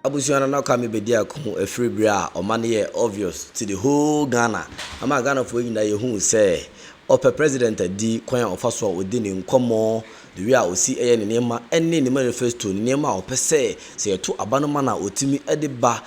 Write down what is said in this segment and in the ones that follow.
Abusiana Nana Kwame Badiako a free bra or money obvious to the whole Ghana. I'm a Ghana for you that you say or president D Queen of us within in common the way I will see a name any manifesto name or per se say to abandonmana or Timmy Ediba.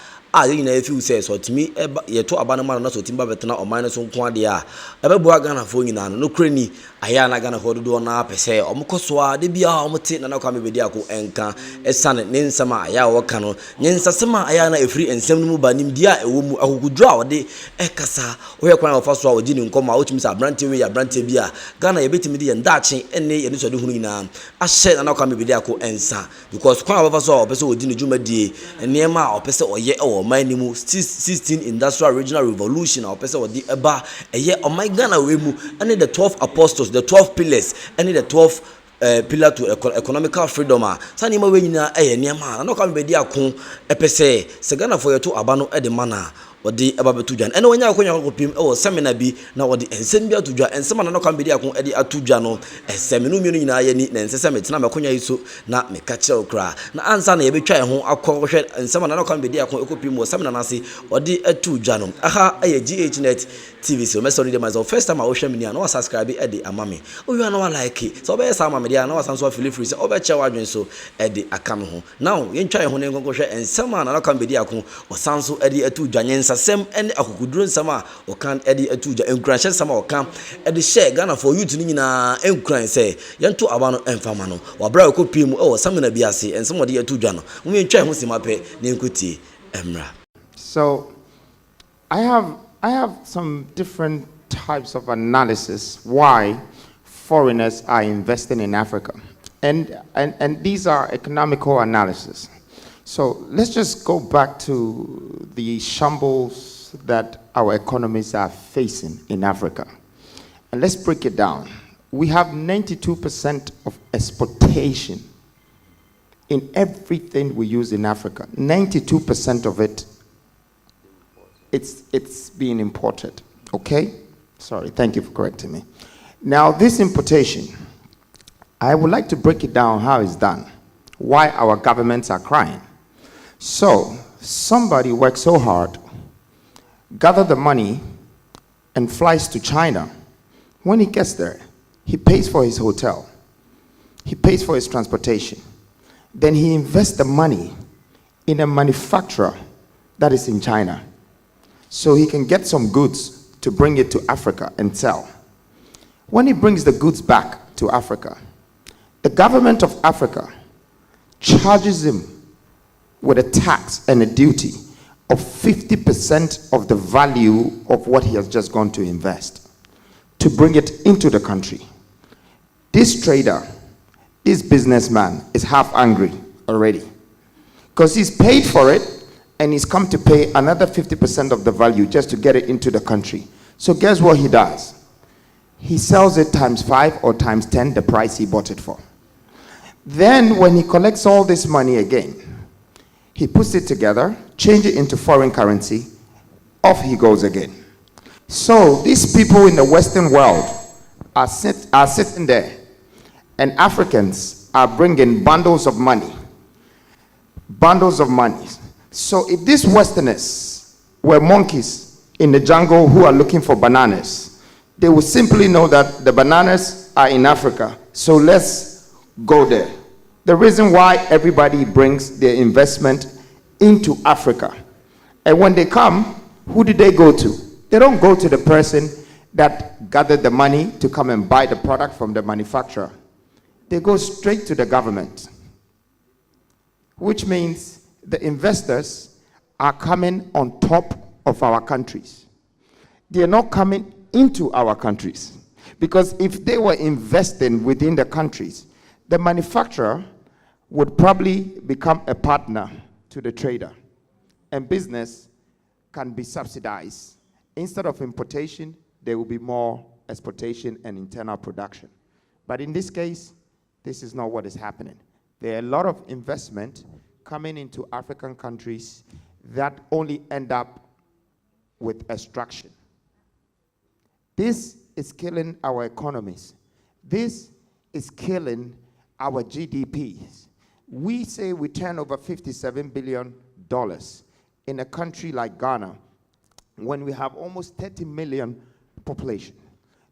You know, if you say so to me, ye to abandonment not so timber betana or minus on quadia. Ever Ghana for you now, no cranny. Ayana Ghana for the door na per se, or Mokoswa, de Bia, Motin, Nana Kwame Badiako, Enka, a son, Ninsama, Aya Wakano, Ninsasama, Ayana, a free and seven banim dia, a woman who could draw de Ekasa, or a crown of us or didn't come out, Miss Abranti, Abranti Bia, Ghana, a bit me and Dutching, any and so do Hunina. I said Nana Kwame Badiako, Ensa, because crown of us all, person within the Juma D, and Nema or person or ye or my name 16 industrial regional revolution or person or the eba a year on my Ghana we move and the 12 apostles, the 12 pillars, and the 12 pillar to economical freedom. Sani mo we nyina niema na Kwame Badiako epese se Ghana for you to abano e de mana odi eba betudwan ene wonya akonya kopim e wo seminar bi na odi ensem bi atudwa ensem na Kwame Badiako e de atudwa no seminu mienu nyina ye ni na ensese metena makonya yiso na meka kire okra na ansa na ye betwa ho akohwe ensem na Kwame Badiako ekopim wo seminar na se odi atudwa no aha aye Ghnet TV so mesori de myself first time I watch me na subscribe e de amame oyu na wa like so be sama me dia na wasanso feel free so obe che wadwen so e de akam ho now ye ntwa ho ne nkonkohwe ensem na Kwame Badiako osanso e de atudwa nyensa sem ene akukuduro nsama okan edi atuja enkuranhye nsama okan edi share Ghana for youth ni nyina enkuran se yento abano emfama no wabra okopie mu o samina biase ensem odi atuja no mu entwa ho simape ne nkutie emra. So I have some different types of analysis why foreigners are investing in Africa, and these are economical analysis. So let's just go back to the shambles that our economies are facing in Africa. And let's break it down. We have 92% of exportation in everything we use in Africa. 92% of it, it's being imported, okay? Sorry, thank you for correcting me. Now this importation, I would like to break it down how it's done, why our governments are crying. So, somebody works so hard, gather the money, and flies to China. When he gets there, he pays for his hotel. He pays for his transportation. Then he invests the money in a manufacturer that is in China, so he can get some goods to bring it to Africa and sell. When he brings the goods back to Africa, the government of Africa charges him with a tax and a duty of 50% of the value of what he has just gone to invest to bring it into the country. This trader, this businessman is half angry already because he's paid for it and he's come to pay another 50% of the value just to get it into the country. So guess what he does? He sells it times 5 or times 10 the price he bought it for. Then when he collects all this money again, he puts it together, change it into foreign currency, off he goes again. So these people in the Western world are sitting there, and Africans are bringing bundles of money. Bundles of money. So if these Westerners were monkeys in the jungle who are looking for bananas, they would simply know that the bananas are in Africa, so let's go there. The reason why everybody brings their investment into Africa. And when they come, who do they go to? They don't go to the person that gathered the money to come and buy the product from the manufacturer. They go straight to the government, which means the investors are coming on top of our countries. They are not coming into our countries, because if they were investing within the countries, the manufacturer would probably become a partner to the trader, and business can be subsidized. Instead of importation, there will be more exportation and internal production. But in this case, this is not what is happening. There are a lot of investment coming into African countries that only end up with extraction. This is killing our economies. This is killing our GDPs. We say we turn over $57 billion in a country like Ghana, when we have almost 30 million population.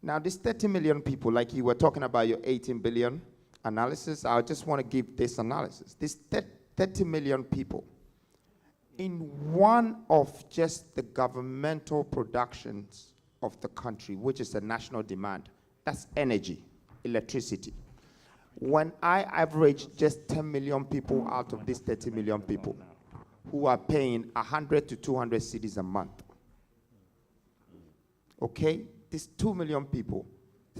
Now, this 30 million people, like you were talking about your 18 billion analysis, I just want to give this analysis. This 30 million people, in one of just the governmental productions of the country, which is a national demand, that's energy, electricity. When I average just 10 million people out of these 30 million people who are paying 100 to 200 cedis a month, okay, these 2 million people,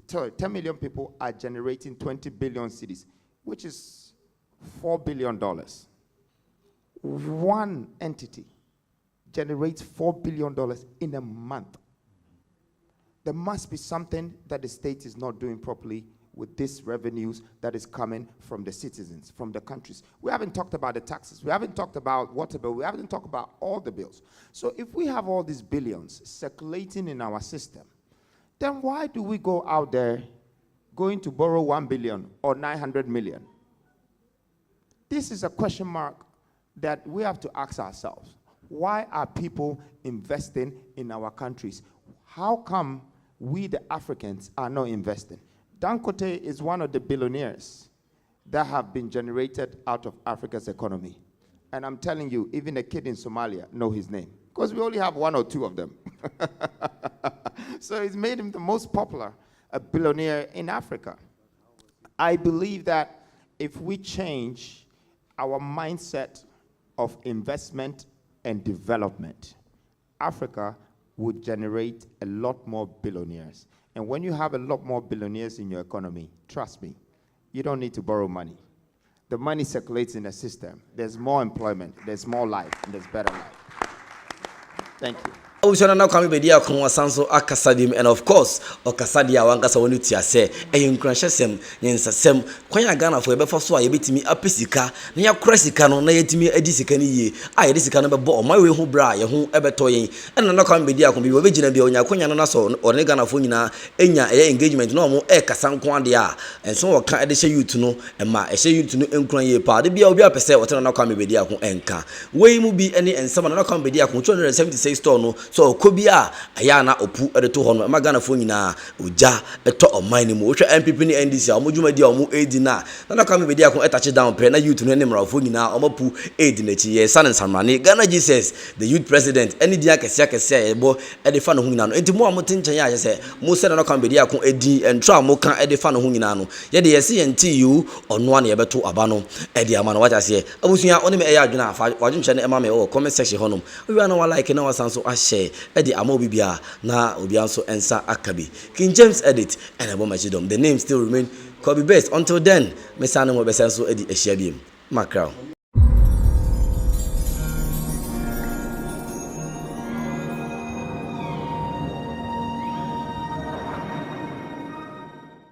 10 million people are generating 20 billion cedis, which is $4 billion. One entity generates $4 billion in a month. There must be something that the state is not doing properly with these revenues that is coming from the citizens, from the countries. We haven't talked about the taxes. We haven't talked about water bill. We haven't talked about all the bills. So if we have all these billions circulating in our system, then why do we go out there going to borrow 1 billion or 900 million? This is a question mark that we have to ask ourselves. Why are people investing in our countries? How come we, the Africans, are not investing? Dangote is one of the billionaires that have been generated out of Africa's economy. And I'm telling you, even a kid in Somalia knows his name, because we only have 1 or 2 of them. So it's made him the most popular billionaire in Africa. I believe that if we change our mindset of investment and development, Africa would generate a lot more billionaires. And when you have a lot more billionaires in your economy, trust me, you don't need to borrow money. The money circulates in the system. There's more employment, there's more life, and there's better life. Thank you. Nana Kwame Badiako wasanso akasadim, and of course okasadia wankasa wonu tiase eyinkranhyesem nyensasem kwanya Ghana fo ebe faso a yebetimi apesika na yakora sika no na yetimi adi sika ni yie a yedi sika no bebo omawe hu bra ye hu ebeto yen and Nana Kwame Badiako bi obegina bia onya kwanya no na so one Ghana fo nyina enya engagement no mo kasa nko ade a enso woka ede hye youth no ema hye youth no enkran ye pa de bia obi apese wote Nana Kwame Badiako enka wei mu bi ene ensema Nana Kwame Badiako 276 store no so kobia ayana opu edeto ho no magana fo nyina oja eto oman ni mu wo hwe MPP ni NDC a omodwuma di a omo edi na Nana Kwame Badiako touch down pre na youth no ne mrafo nyina omapu edi na chi ye san samrane Ghana Jesus the youth president eni dia kese ebo edefa no ho nyina no enti mo amote nchen ya se mo se Nana Kwame Badiako edi entro amoka edefa no ho nyina no ye de yesi yenti yu ono na ye beto aba no edi ama no wacha se abusuya oni me eya adwena afa wadwunche ne ema me o comment section honom we na wa like na wasanso a share edi ama obibia na obianso ensa akabi King James edit and abomachidom the name still remain could be best until then me sanu mo besenso edi ehia biem macro